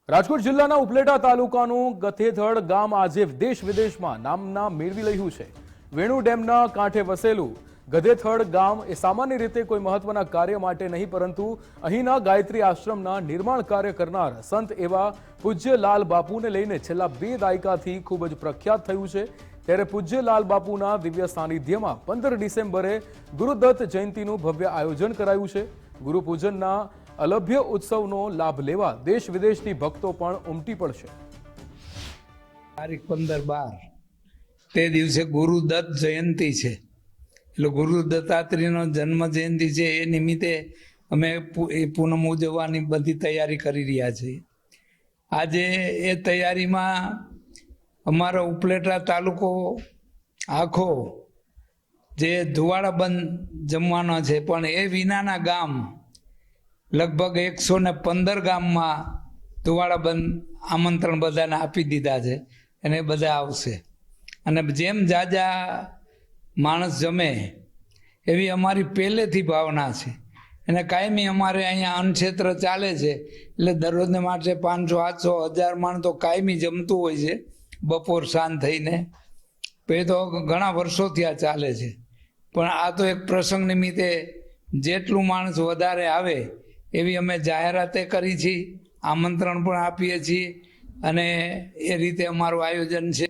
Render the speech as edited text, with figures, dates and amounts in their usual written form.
રાજકોટ જિલ્લાના ઉપલેટા તાલુકાનું ગથેથડ ગામ આજે દેશ વિદેશમાં નામના મેળવી રહ્યું છે। વેણુ ડેમના કાંઠે વસેલું ગધેથડ ગામ એ સામાન્ય રીતે કોઈ મહત્વના કાર્ય માટે નહીં, પરંતુ અહીંના ગાયત્રી આશ્રમના નિર્માણ કાર્ય કરનાર સંત એવા પૂજ્ય લાલ બાપુને લઈને છેલ્લા 2 દાયકાથી ખૂબ જ પ્રખ્યાત થયું છે। ત્યારે પૂજ્ય લાલ બાપુના દિવ્ય સાનિધ્યમાં 15 ડિસેમ્બરે ગુરુદત્ત જયંતિનું ભવ્ય આયોજન કરાયું છે। ગુરુપૂજનના અલભ્ય ઉત્સવનો લાભ લેવા દેશ વિદેશથી ભક્તો પણ ઉમટી પડશે। તારીખ 15-12 તે દિવસે ગુરુદત્ત જયંતિ છે, એટલે ગુરુ દત્તાત્રેયનો જન્મ જયંતિ છે। એ નિમિત્તે અમે પૂનમ ઉજવવાની બધી તૈયારી કરી રહ્યા છીએ। આજે એ તૈયારીમાં અમારો ઉપલેટા તાલુકો આખો જે ધુવાડાબંધ જમવાનો છે, પણ એ વિનાના ગામ લગભગ 115 ગામમાં ધુવાડાબંધ આમંત્રણ બધાને આપી દીધા છે, અને બધા આવશે। અને જેમ જાજા માણસ જમે એવી અમારી પહેલેથી ભાવના છે, અને કાયમી અમારે અહીંયા અન્નક્ષેત્ર ચાલે છે, એટલે દરરોજને માટે 500, 700, 1000 માણસ તો કાયમી જમતું હોય છે, બપોર સાંજ થઈને। એ તો ઘણા વર્ષોથી આ ચાલે છે, પણ આ તો એક પ્રસંગ નિમિત્તે જેટલું માણસ વધારે આવે એવી અમે જાહેરાતે કરી છે, આમંત્રણ પણ આપીએ છીએ, અને એ રીતે અમારું આયોજન છે।